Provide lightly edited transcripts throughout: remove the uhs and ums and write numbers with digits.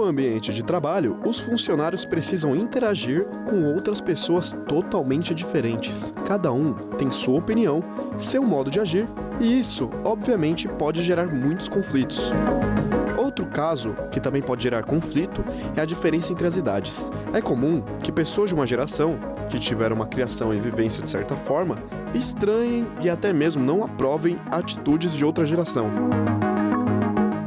ambiente de trabalho, os funcionários precisam interagir com outras pessoas totalmente diferentes. Cada um tem sua opinião, seu modo de agir, e isso, obviamente, pode gerar muitos conflitos. Outro caso, que também pode gerar conflito, é a diferença entre as idades. É comum que pessoas de uma geração, que tiveram uma criação e vivência de certa forma, estranhem e até mesmo não aprovem atitudes de outra geração.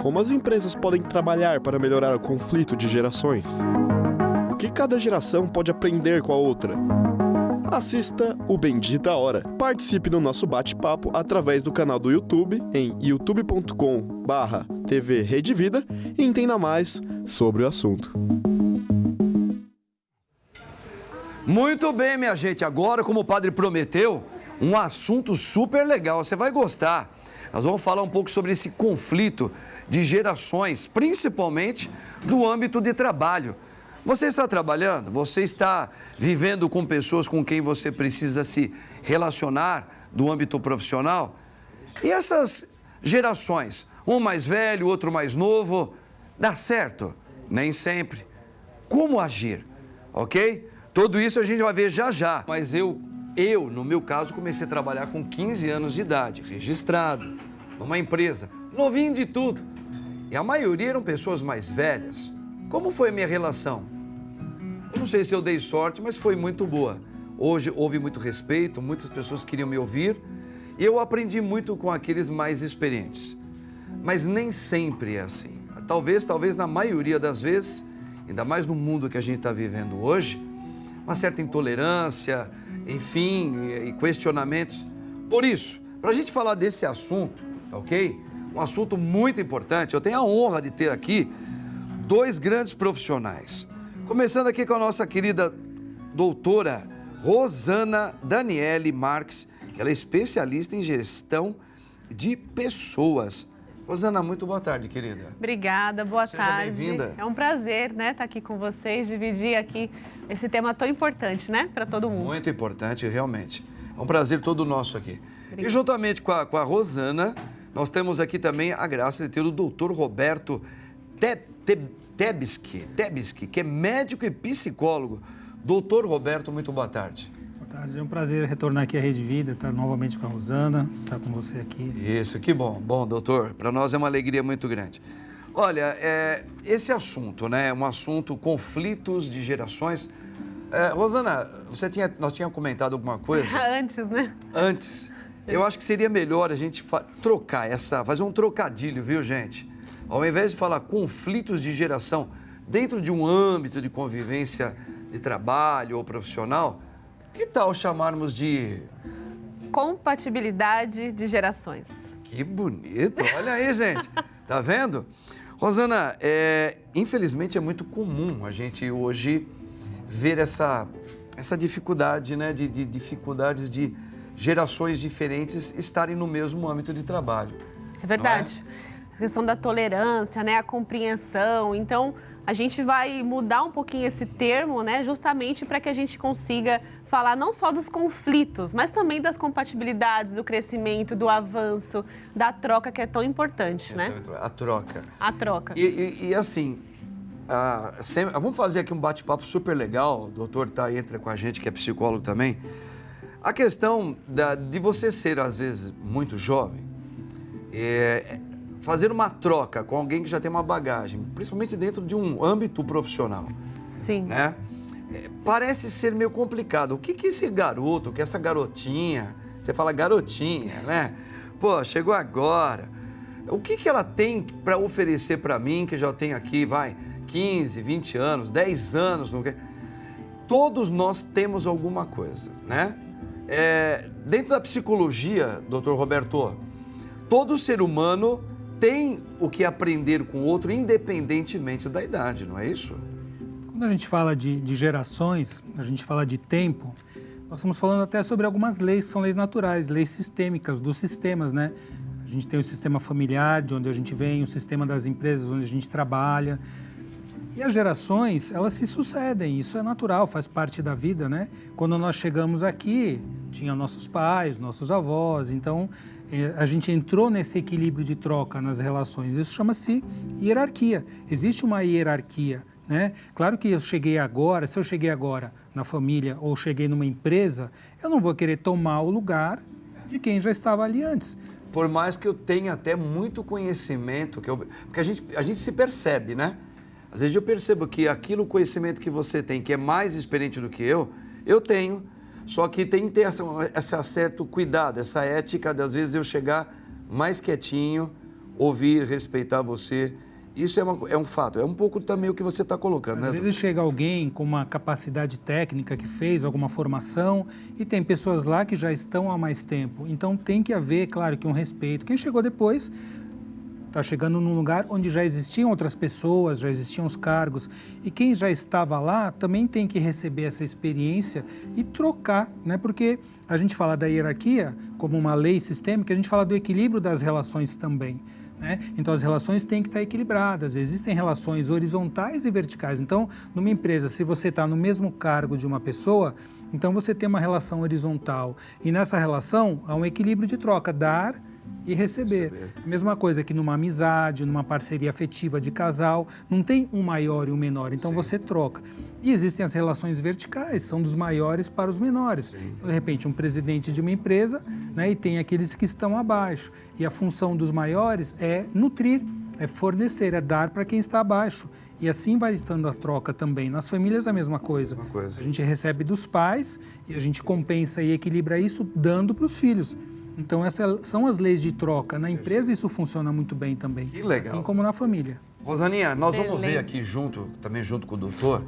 Como as empresas podem trabalhar para melhorar o conflito de gerações? O que cada geração pode aprender com a outra? Assista o Bendita Hora. Participe do nosso bate-papo através do canal do YouTube em youtube.com/TV Rede Vida e entenda mais sobre o assunto. Muito bem, minha gente. Agora, como o padre prometeu, um assunto super legal. Você vai gostar. Nós vamos falar um pouco sobre esse conflito de gerações, principalmente do âmbito de trabalho. Você está trabalhando? Você está vivendo com pessoas com quem você precisa se relacionar do âmbito profissional? E essas gerações, um mais velho, outro mais novo, dá certo? Nem sempre. Como agir? Ok? Tudo isso a gente vai ver já já. Mas eu, no meu caso, comecei a trabalhar com 15 anos de idade, registrado, numa empresa, novinho de tudo. E a maioria eram pessoas mais velhas. Como foi a minha relação? Eu não sei se eu dei sorte, mas foi muito boa. Hoje houve muito respeito, muitas pessoas queriam me ouvir e eu aprendi muito com aqueles mais experientes. Mas nem sempre é assim. Talvez na maioria das vezes, ainda mais no mundo que a gente está vivendo hoje, uma certa intolerância, enfim, e questionamentos. Por isso, para a gente falar desse assunto, tá ok? Um assunto muito importante. Eu tenho a honra de ter aqui dois grandes profissionais. Começando aqui com a nossa querida doutora Rosana Daniele Marques, que ela é especialista em gestão de pessoas. Rosana, muito boa tarde, querida. Obrigada, boa tarde. Seja bem-vinda. É um prazer, né, estar aqui com vocês, dividir aqui esse tema tão importante, né, para todo mundo. Muito importante, realmente. É um prazer todo nosso aqui. Obrigada. E juntamente com a Rosana, nós temos aqui também a graça de ter o doutor Roberto Tebski, que é médico e psicólogo. Doutor Roberto, muito boa tarde. Boa tarde, é um prazer retornar aqui à Rede Vida, estar novamente com a Rosana, estar com você aqui. Isso, que bom. Bom, doutor, para nós é uma alegria muito grande. Olha, esse assunto, né, um assunto, conflitos de gerações. Rosana, nós tínhamos comentado alguma coisa? Antes, né? Antes. Eu acho que seria melhor a gente fazer um trocadilho, viu, gente? Ao invés de falar conflitos de geração dentro de um âmbito de convivência de trabalho ou profissional, que tal chamarmos de... Compatibilidade de gerações. Que bonito, olha aí, gente. Tá vendo? Rosana, infelizmente é muito comum a gente hoje ver essa dificuldade, né, de dificuldades de gerações diferentes estarem no mesmo âmbito de trabalho. É verdade. A questão da tolerância, né, a compreensão. Então, a gente vai mudar um pouquinho esse termo, né, justamente para que a gente consiga falar não só dos conflitos, mas também das compatibilidades, do crescimento, do avanço, da troca, que é tão importante, né? A troca. A troca. E assim, vamos fazer aqui um bate-papo super legal. O doutor entra com a gente, que é psicólogo também. A questão de você ser, às vezes, muito jovem, fazer uma troca com alguém que já tem uma bagagem, principalmente dentro de um âmbito profissional. Sim. Né? Parece ser meio complicado. O que esse garoto, o que essa garotinha, você fala garotinha, né? Pô, chegou agora. O que ela tem para oferecer para mim, que já tenho aqui, 15, 20 anos, 10 anos, todos nós temos alguma coisa, né? Dentro da psicologia, doutor Roberto, todo ser humano tem o que aprender com o outro, independentemente da idade, não é isso? Quando a gente fala de gerações, a gente fala de tempo, nós estamos falando até sobre algumas leis, que são leis naturais, leis sistêmicas, dos sistemas, né? A gente tem o sistema familiar, de onde a gente vem, o sistema das empresas, onde a gente trabalha. E as gerações, elas se sucedem, isso é natural, faz parte da vida, né? Quando nós chegamos aqui, tinha nossos pais, nossos avós, então a gente entrou nesse equilíbrio de troca nas relações. Isso chama-se hierarquia. Existe uma hierarquia, né? Claro que se eu cheguei agora na família ou cheguei numa empresa, eu não vou querer tomar o lugar de quem já estava ali antes. Por mais que eu tenha até muito conhecimento, porque a gente se percebe, né? Às vezes eu percebo que aquilo, conhecimento que você tem, que é mais experiente do que eu tenho, só que tem que ter esse certo cuidado, essa ética de às vezes eu chegar mais quietinho, ouvir, respeitar você. Isso é um fato, é um pouco também o que você está colocando, né? Às vezes chega alguém com uma capacidade técnica que fez alguma formação e tem pessoas lá que já estão há mais tempo. Então tem que haver, claro, que um respeito. Quem chegou depois está chegando num lugar onde já existiam outras pessoas, já existiam os cargos. E quem já estava lá também tem que receber essa experiência e trocar, né? Porque a gente fala da hierarquia como uma lei sistêmica, a gente fala do equilíbrio das relações também, né? Então as relações têm que estar equilibradas, existem relações horizontais e verticais. Então, numa empresa, se você está no mesmo cargo de uma pessoa, então você tem uma relação horizontal. E nessa relação há um equilíbrio de troca, dar e receber. Mesma coisa que numa amizade, numa parceria afetiva de casal, não tem um maior e um menor, então você troca. E existem as relações verticais, são dos maiores para os menores. De repente, um presidente de uma empresa, né, e tem aqueles que estão abaixo. E a função dos maiores é nutrir, é fornecer, é dar para quem está abaixo. E assim vai estando a troca também. Nas famílias a mesma coisa. A gente recebe dos pais e a gente compensa e equilibra isso dando para os filhos. Então, essas são as leis de troca. Na empresa, isso funciona muito bem também. Que legal. Assim como na família. Rosaninha, nós vamos ver aqui também junto com o doutor,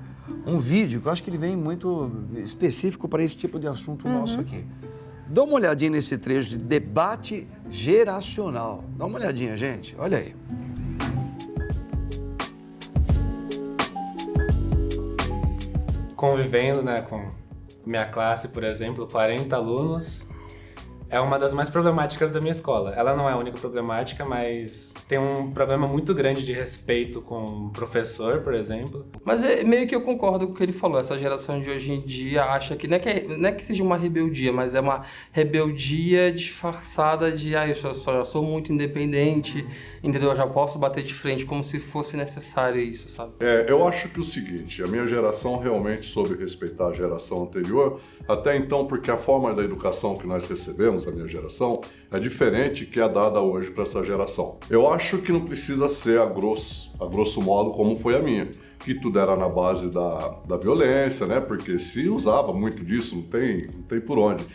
um vídeo que eu acho que ele vem muito específico para esse tipo de assunto nosso aqui. Dá uma olhadinha nesse trecho de debate geracional. Dá uma olhadinha, gente. Olha aí. Convivendo, né, com minha classe, por exemplo, 40 alunos, é uma das mais problemáticas da minha escola. Ela não é a única problemática, mas tem um problema muito grande de respeito com o professor, por exemplo. Mas meio que eu concordo com o que ele falou. Essa geração de hoje em dia acha que não é que seja uma rebeldia, mas é uma rebeldia disfarçada de eu já sou muito independente, entendeu? Eu já posso bater de frente, como se fosse necessário isso, sabe? Eu acho que o seguinte, a minha geração realmente soube respeitar a geração anterior, até então porque a forma da educação que nós recebemos, a minha geração, é diferente que é dada hoje para essa geração. Eu acho que não precisa ser a grosso modo como foi a minha, que tudo era na base da violência, né? Porque se usava muito disso, não tem por onde.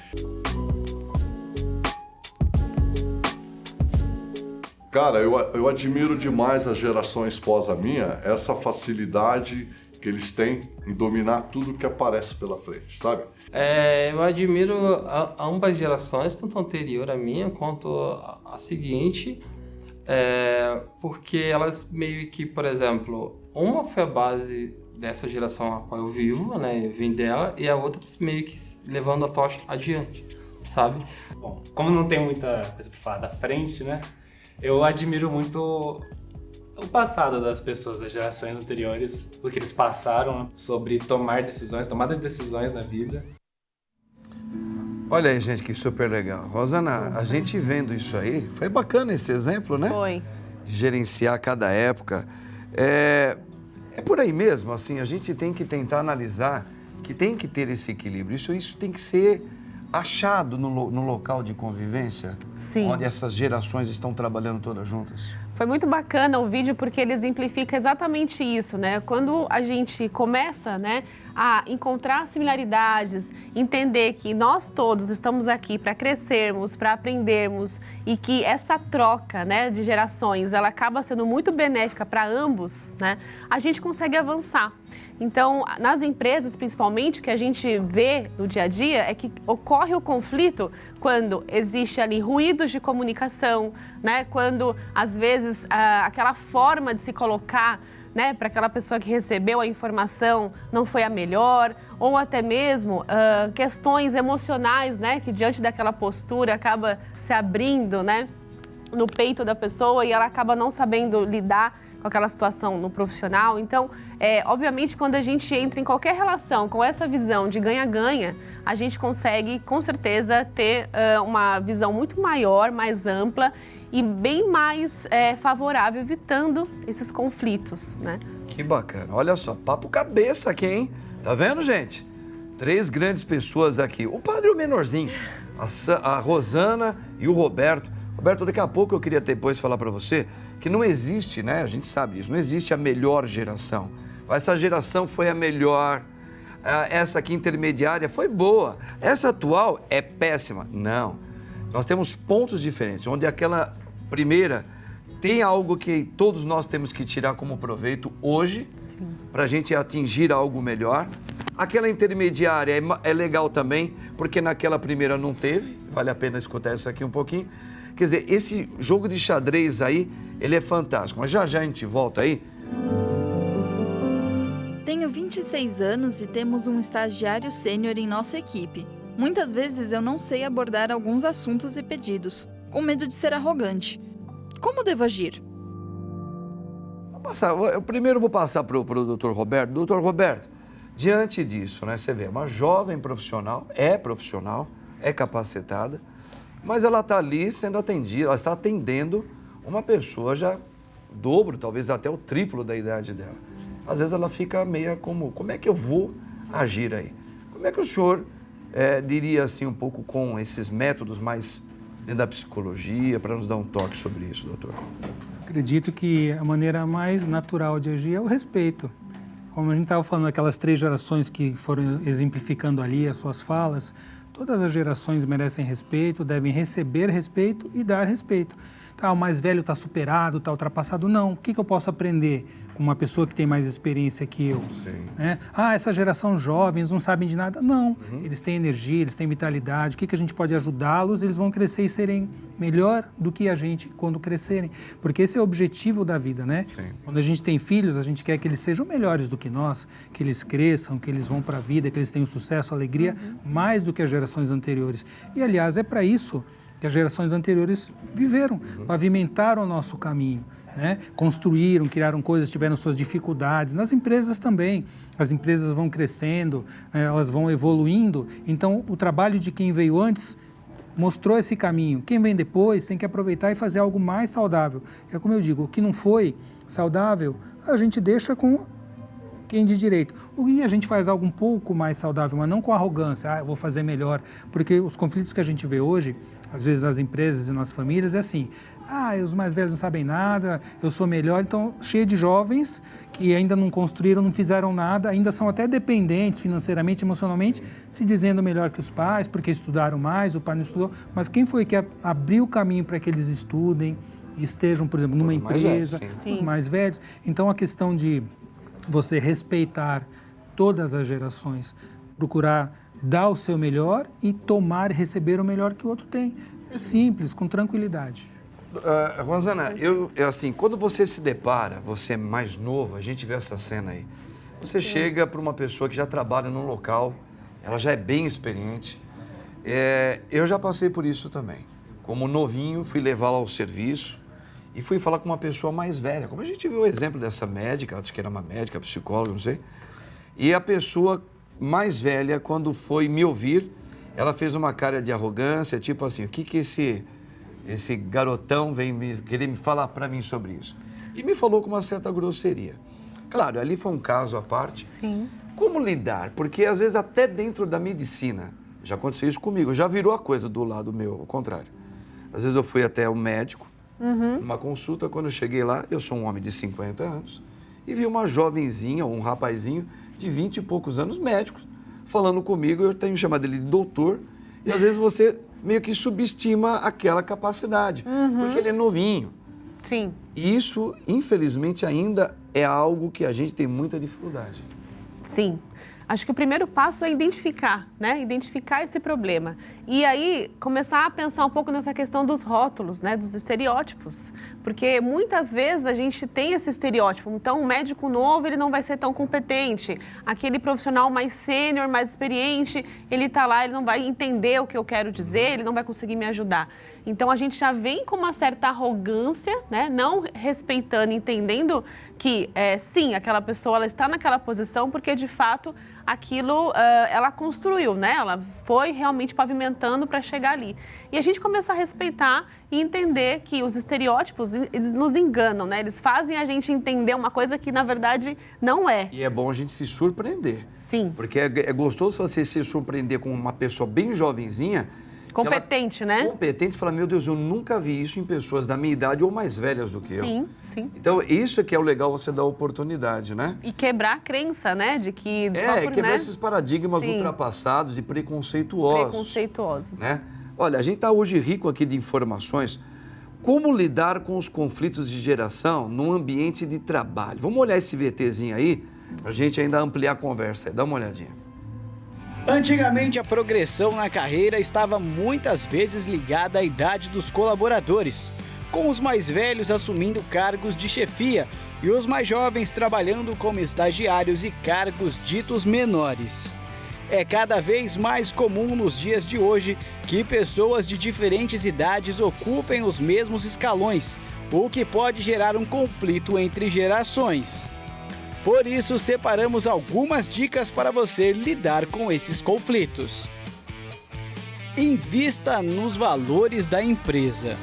Cara, eu admiro demais as gerações pós a minha, essa facilidade que eles têm em dominar tudo que aparece pela frente, sabe? Eu admiro ambas gerações, tanto a anterior à minha quanto a seguinte, porque elas meio que, por exemplo, uma foi a base dessa geração a qual eu vivo, né, eu vim dela, e a outra meio que levando a tocha adiante, sabe? Bom, como não tem muita coisa para falar da frente, né, eu admiro muito o passado das pessoas das gerações anteriores, o que eles passaram sobre tomada de decisões na vida. Olha aí, gente, que super legal. Rosana, a gente vendo isso aí, foi bacana esse exemplo, né? Foi. De gerenciar cada época. É por aí mesmo, assim, a gente tem que tentar analisar que tem que ter esse equilíbrio. Isso tem que ser achado no local de convivência, Sim. onde essas gerações estão trabalhando todas juntas. Foi muito bacana o vídeo porque ele exemplifica exatamente isso, né? Quando a gente começa, né, a encontrar similaridades, entender que nós todos estamos aqui para crescermos, para aprendermos e que essa troca, né, de gerações, ela acaba sendo muito benéfica para ambos, né? A gente consegue avançar. Então, nas empresas, principalmente, o que a gente vê no dia a dia é que ocorre o conflito quando existe ali ruídos de comunicação, né? Quando, às vezes, aquela forma de se colocar, né, para aquela pessoa que recebeu a informação não foi a melhor, ou até mesmo questões emocionais, né, que diante daquela postura acaba se abrindo, né, no peito da pessoa e ela acaba não sabendo lidar com aquela situação no profissional. Então, obviamente, quando a gente entra em qualquer relação com essa visão de ganha-ganha, a gente consegue, com certeza, ter uma visão muito maior, mais ampla e bem mais favorável, evitando esses conflitos, né? Que bacana. Olha só, papo cabeça aqui, hein? Tá vendo, gente? 3 grandes pessoas aqui. O padre é o menorzinho, a Rosana e o Roberto. Roberto, daqui a pouco eu queria depois falar para você que não existe, né? A gente sabe disso, não existe a melhor geração. Essa geração foi a melhor, essa aqui intermediária foi boa, essa atual é péssima. Não, nós temos pontos diferentes, onde aquela primeira tem algo que todos nós temos que tirar como proveito hoje, para a gente atingir algo melhor. Aquela intermediária é legal também, porque naquela primeira não teve, vale a pena escutar essa aqui um pouquinho. Quer dizer, esse jogo de xadrez aí, ele é fantástico, mas já a gente volta aí. Tenho 26 anos e temos um estagiário sênior em nossa equipe. Muitas vezes eu não sei abordar alguns assuntos e pedidos, com medo de ser arrogante. Como devo agir? Eu primeiro vou passar para o Dr. Roberto. Dr. Roberto, diante disso, né, você vê, uma jovem profissional, é capacitada, mas ela está ali sendo atendida, ela está atendendo uma pessoa já dobro, talvez até o triplo da idade dela. Às vezes ela fica meio como é que eu vou agir aí? Como é que o senhor diria assim um pouco com esses métodos mais dentro da psicologia, para nos dar um toque sobre isso, doutor? Acredito que a maneira mais natural de agir é o respeito. Como a gente estava falando, aquelas 3 gerações que foram exemplificando ali as suas falas, todas as gerações merecem respeito, devem receber respeito e dar respeito. Tá, o mais velho está superado, está ultrapassado. Não. O que eu posso aprender com uma pessoa que tem mais experiência que eu? Sim. Né? Essa geração jovem, eles não sabem de nada. Não. Eles têm energia, eles têm vitalidade. O que a gente pode ajudá-los? Eles vão crescer e serem melhor do que a gente quando crescerem. Porque esse é o objetivo da vida, né? Sim. Quando a gente tem filhos, a gente quer que eles sejam melhores do que nós, que eles cresçam, que eles vão para a vida, que eles tenham sucesso, alegria, mais do que as gerações anteriores. E, aliás, é para isso que as gerações anteriores viveram, pavimentaram o nosso caminho, né? Construíram, criaram coisas, tiveram suas dificuldades. Nas empresas também, as empresas vão crescendo, elas vão evoluindo. Então, o trabalho de quem veio antes mostrou esse caminho. Quem vem depois tem que aproveitar e fazer algo mais saudável. É como eu digo, o que não foi saudável, a gente deixa com quem de direito. E a gente faz algo um pouco mais saudável, mas não com arrogância, eu vou fazer melhor. Porque os conflitos que a gente vê hoje, às vezes nas empresas e nas famílias, é assim, os mais velhos não sabem nada, eu sou melhor. Então, cheio de jovens que ainda não construíram, não fizeram nada, ainda são até dependentes financeiramente, emocionalmente, se dizendo melhor que os pais, porque estudaram mais, o pai não estudou. Mas quem foi que abriu o caminho para que eles estudem e estejam, por exemplo, numa empresa, os mais velhos? Então, a questão de você respeitar todas as gerações, procurar dar o seu melhor e tomar e receber o melhor que o outro tem. É simples, com tranquilidade. Rosana, assim, quando você se depara, você é mais novo, a gente vê essa cena aí, você chega para uma pessoa que já trabalha num local, ela já é bem experiente. Eu já passei por isso também. Como novinho, fui levá-la ao serviço e fui falar com uma pessoa mais velha. Como a gente viu o exemplo dessa médica, acho que era uma médica, psicóloga, não sei. E a pessoa mais velha, quando foi me ouvir, ela fez uma cara de arrogância, tipo assim, o que esse garotão vem querer me falar para mim sobre isso? E me falou com uma certa grosseria. Claro, ali foi um caso à parte. Sim. Como lidar? Porque às vezes até dentro da medicina, já aconteceu isso comigo, já virou a coisa do lado meu, ao contrário. Às vezes eu fui até o médico, numa consulta, quando eu cheguei lá, eu sou um homem de 50 anos, e vi uma jovenzinha, um rapazinho de 20 e poucos anos, médicos, falando comigo, eu tenho chamado ele de doutor, e às vezes você meio que subestima aquela capacidade, porque ele é novinho. Sim. E isso, infelizmente, ainda é algo que a gente tem muita dificuldade. Sim. Acho que o primeiro passo é identificar, né? Identificar esse problema. E aí, começar a pensar um pouco nessa questão dos rótulos, né, dos estereótipos. Porque muitas vezes a gente tem esse estereótipo. Então, um médico novo, ele não vai ser tão competente. Aquele profissional mais sênior, mais experiente, ele está lá, ele não vai entender o que eu quero dizer, ele não vai conseguir me ajudar. Então, a gente já vem com uma certa arrogância, né, não respeitando, entendendo que, sim, aquela pessoa ela está naquela posição porque, de fato, aquilo ela construiu, né? Ela foi realmente pavimentando para chegar ali. E a gente começa a respeitar e entender que os estereótipos, eles nos enganam, né? Eles fazem a gente entender uma coisa que, na verdade, não é. E é bom a gente se surpreender. Sim. Porque é gostoso você se surpreender com uma pessoa bem jovenzinha. Competente, né? Competente, fala, meu Deus, eu nunca vi isso em pessoas da minha idade ou mais velhas do que eu. Sim, sim. Então, isso é que é o legal, você dar oportunidade, né? E quebrar a crença, né? De que só por, quebrar né? esses paradigmas Sim. ultrapassados e preconceituosos. Preconceituosos. Né? Olha, a gente está hoje rico aqui de informações. Como lidar com os conflitos de geração num ambiente de trabalho? Vamos olhar esse VTzinho aí, para a gente ainda ampliar a conversa aí. Dá uma olhadinha. Antigamente, a progressão na carreira estava muitas vezes ligada à idade dos colaboradores, com os mais velhos assumindo cargos de chefia e os mais jovens trabalhando como estagiários e cargos ditos menores. É cada vez mais comum nos dias de hoje que pessoas de diferentes idades ocupem os mesmos escalões, o que pode gerar um conflito entre gerações. Por isso, separamos algumas dicas para você lidar com esses conflitos. Invista nos valores da empresa.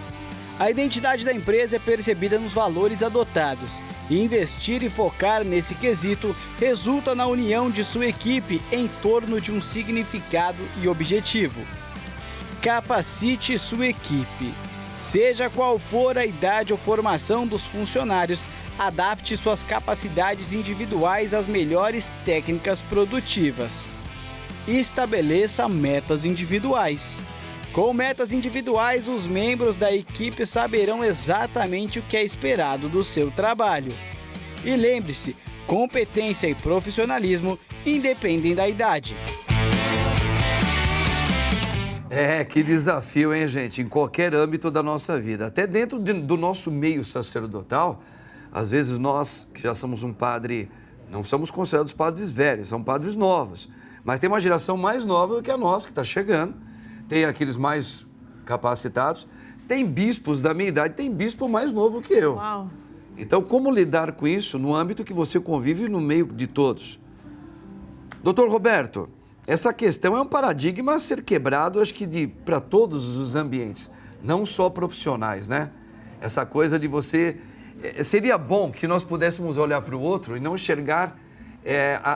A identidade da empresa é percebida nos valores adotados. Investir e focar nesse quesito resulta na união de sua equipe em torno de um significado e objetivo. Capacite sua equipe. Seja qual for a idade ou formação dos funcionários, adapte suas capacidades individuais às melhores técnicas produtivas. Estabeleça metas individuais. Com metas individuais, os membros da equipe saberão exatamente o que é esperado do seu trabalho. E lembre-se, competência e profissionalismo independem da idade. Que desafio, hein, gente? Em qualquer âmbito da nossa vida. Até dentro do nosso meio sacerdotal, às vezes nós, que já somos um padre, não somos considerados padres velhos, são padres novos. Mas tem uma geração mais nova do que a nossa, que está chegando. Tem aqueles mais capacitados. Tem bispos da minha idade, tem bispo mais novo que eu. Uau. Então, como lidar com isso no âmbito que você convive no meio de todos? Doutor Roberto, essa questão é um paradigma a ser quebrado, acho que para todos os ambientes, não só profissionais, né? Essa coisa de você... Seria bom que nós pudéssemos olhar para o outro e não enxergar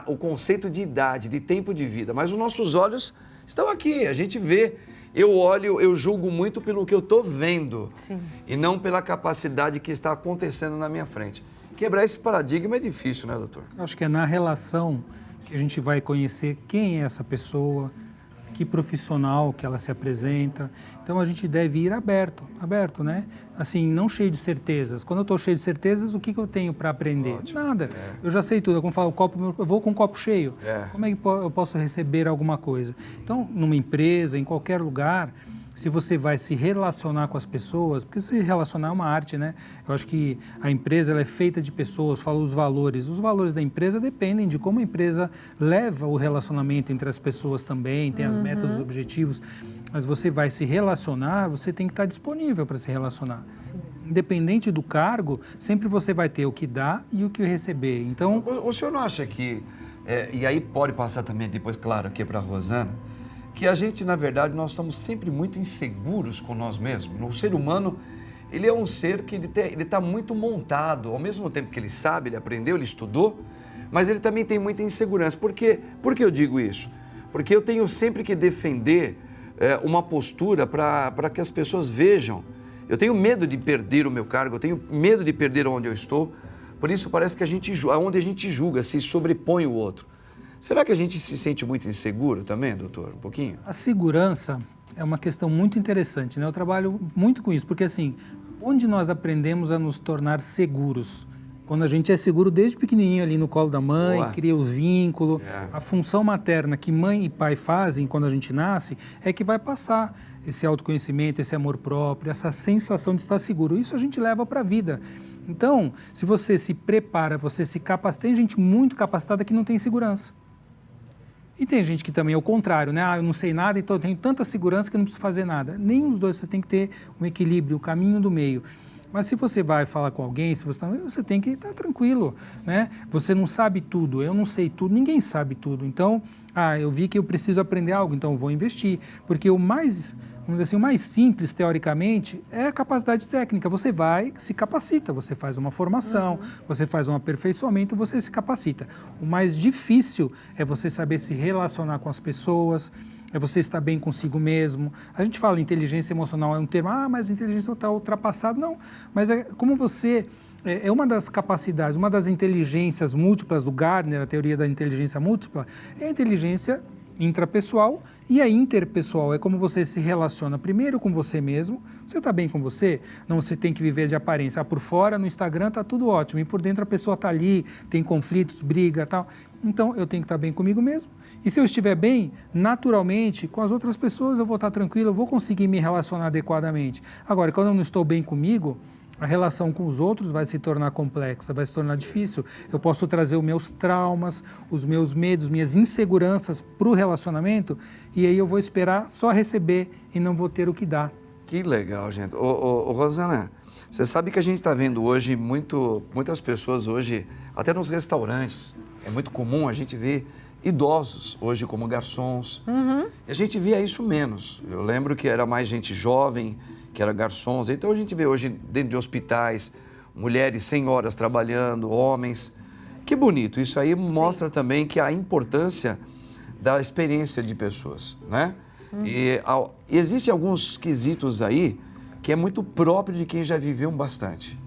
o conceito de idade, de tempo de vida, mas os nossos olhos estão aqui, a gente vê. Eu olho, eu julgo muito pelo que eu estou vendo. Sim. E não pela capacidade que está acontecendo na minha frente. Quebrar esse paradigma é difícil, né, doutor? Acho que é na relação que a gente vai conhecer quem é essa pessoa, que profissional que ela se apresenta. Então, a gente deve ir aberto, né? Assim, não cheio de certezas. Quando eu estou cheio de certezas, o que eu tenho para aprender? Ótimo. Nada. Eu já sei tudo. Eu, como falo, eu vou com um copo cheio. Como é que eu posso receber alguma coisa? Então, numa empresa, em qualquer lugar, se você vai se relacionar com as pessoas, porque se relacionar é uma arte, né? Eu acho que a empresa ela é feita de pessoas, falo os valores. Os valores da empresa dependem de como a empresa leva o relacionamento entre as pessoas também, tem as metas, os objetivos. Mas você vai se relacionar, você tem que estar disponível para se relacionar. Sim. Independente do cargo, sempre você vai ter o que dar e o que receber. Então, o senhor não acha que, e aí pode passar também depois, claro, aqui para a Rosana, que a gente, na verdade, nós estamos sempre muito inseguros com nós mesmos. O ser humano, ele é um ser que ele está muito montado. Ao mesmo tempo que ele sabe, ele aprendeu, ele estudou, mas ele também tem muita insegurança. Por que eu digo isso? Porque eu tenho sempre que defender uma postura para que as pessoas vejam. Eu tenho medo de perder o meu cargo, eu tenho medo de perder onde eu estou. Por isso parece que onde a gente julga, se sobrepõe o outro. Será que a gente se sente muito inseguro também, doutor? Um pouquinho? A segurança é uma questão muito interessante, né? Eu trabalho muito com isso, porque assim, onde nós aprendemos a nos tornar seguros? Quando a gente é seguro desde pequenininho ali no colo da mãe, Boa. cria os vínculos, a função materna que mãe e pai fazem quando a gente nasce é que vai passar esse autoconhecimento, esse amor próprio, essa sensação de estar seguro. Isso a gente leva para a vida. Então, se você se prepara, você se capacita, tem gente muito capacitada que não tem segurança. E tem gente que também é o contrário, né? Eu não sei nada, então eu tenho tanta segurança que eu não preciso fazer nada. Nenhum dos dois, você tem que ter um equilíbrio, o caminho do meio. Mas se você vai falar com alguém, você tem que estar tranquilo, né? Você não sabe tudo, eu não sei tudo, ninguém sabe tudo. Então, eu vi que eu preciso aprender algo, então eu vou investir. Porque o mais, vamos dizer assim, o mais simples, teoricamente, é a capacidade técnica. Você vai, se capacita, você faz uma formação, você faz um aperfeiçoamento, você se capacita. O mais difícil é você saber se relacionar com as pessoas, é você estar bem consigo mesmo. A gente fala inteligência emocional, é um termo, mas a inteligência está ultrapassada. Não, mas é como você... É uma das capacidades, uma das inteligências múltiplas do Gardner, a teoria da inteligência múltipla, é a inteligência intrapessoal e a interpessoal. É como você se relaciona primeiro com você mesmo. Você está bem com você? Não, você tem que viver de aparência. Por fora, no Instagram, está tudo ótimo. E por dentro a pessoa está ali, tem conflitos, briga e tal. Então, eu tenho que estar bem comigo mesmo. E se eu estiver bem, naturalmente, com as outras pessoas eu vou estar tranquilo, eu vou conseguir me relacionar adequadamente. Agora, quando eu não estou bem comigo, a relação com os outros vai se tornar complexa, vai se tornar difícil. Eu posso trazer os meus traumas, os meus medos, minhas inseguranças para o relacionamento e aí eu vou esperar só receber e não vou ter o que dar. Que legal, gente. Ô, Rosana, você sabe que a gente está vendo hoje muitas pessoas hoje, até nos restaurantes, é muito comum a gente ver idosos hoje como garçons. E a gente via isso menos. Eu lembro que era mais gente jovem, que era garçons. Então a gente vê hoje dentro de hospitais, mulheres senhoras trabalhando, homens. Que bonito. Isso aí mostra também que a importância da experiência de pessoas, né? E existem alguns quesitos aí que é muito próprio de quem já viveu bastante.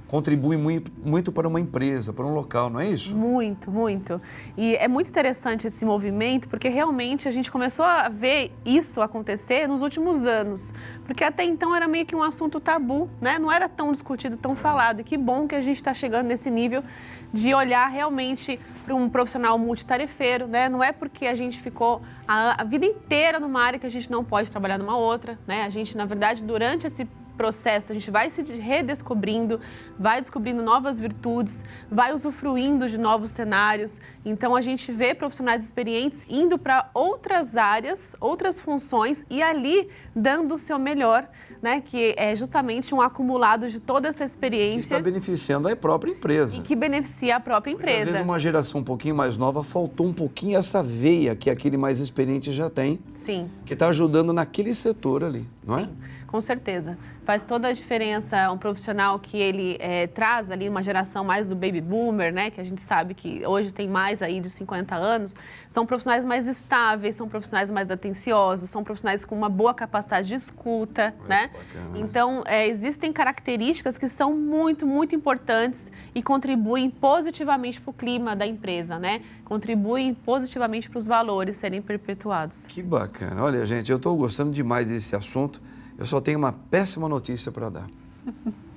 Contribui muito para uma empresa, para um local, não é isso? Muito, muito. E é muito interessante esse movimento, porque realmente a gente começou a ver isso acontecer nos últimos anos. Porque até então era meio que um assunto tabu, né? Não era tão discutido, tão falado. E que bom que a gente está chegando nesse nível de olhar realmente para um profissional multitarefeiro, né? Não é porque a gente ficou a vida inteira numa área que a gente não pode trabalhar numa outra, né? A gente, na verdade, durante esse processo, a gente vai se redescobrindo, vai descobrindo novas virtudes, vai usufruindo de novos cenários. Então, a gente vê profissionais experientes indo para outras áreas, outras funções e ali dando o seu melhor, né? Que é justamente um acumulado de toda essa experiência. Que está beneficiando a própria empresa. E que beneficia a própria empresa. Porque, às vezes, uma geração um pouquinho mais nova, faltou um pouquinho essa veia que aquele mais experiente já tem. Sim. Que está ajudando naquele setor ali, não é? Com certeza. Faz toda a diferença um profissional que ele traz ali uma geração mais do baby boomer, né? Que a gente sabe que hoje tem mais aí de 50 anos. São profissionais mais estáveis, são profissionais mais atenciosos, são profissionais com uma boa capacidade de escuta, né? Bacana. Então, existem características que são muito, muito importantes e contribuem positivamente para o clima da empresa, né? Contribuem positivamente para os valores serem perpetuados. Que bacana. Olha, gente, eu estou gostando demais desse assunto. Eu só tenho uma péssima notícia para dar.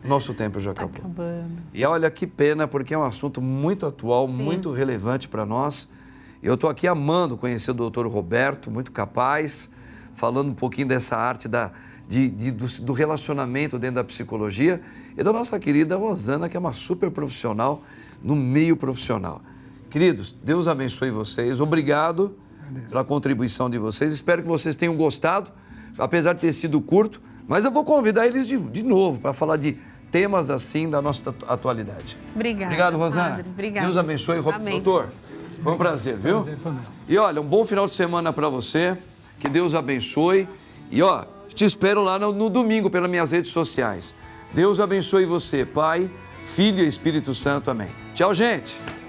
Nosso tempo já acabou. Acabando. E olha que pena, porque é um assunto muito atual, Sim. muito relevante para nós. Eu estou aqui amando conhecer o doutor Roberto, muito capaz, falando um pouquinho dessa arte do relacionamento dentro da psicologia e da nossa querida Rosana, que é uma super profissional no meio profissional. Queridos, Deus abençoe vocês. Obrigado pela contribuição de vocês. Espero que vocês tenham gostado, apesar de ter sido curto, mas eu vou convidar eles de novo para falar de temas assim da nossa atualidade. Obrigada. Obrigado, Rosana. Padre. Obrigada. Deus abençoe. Amém. Doutor, foi um prazer, viu? Prazer foi meu. E olha, um bom final de semana para você. Que Deus abençoe. E te espero lá no domingo pelas minhas redes sociais. Deus abençoe você, Pai, Filho e Espírito Santo. Amém. Tchau, gente.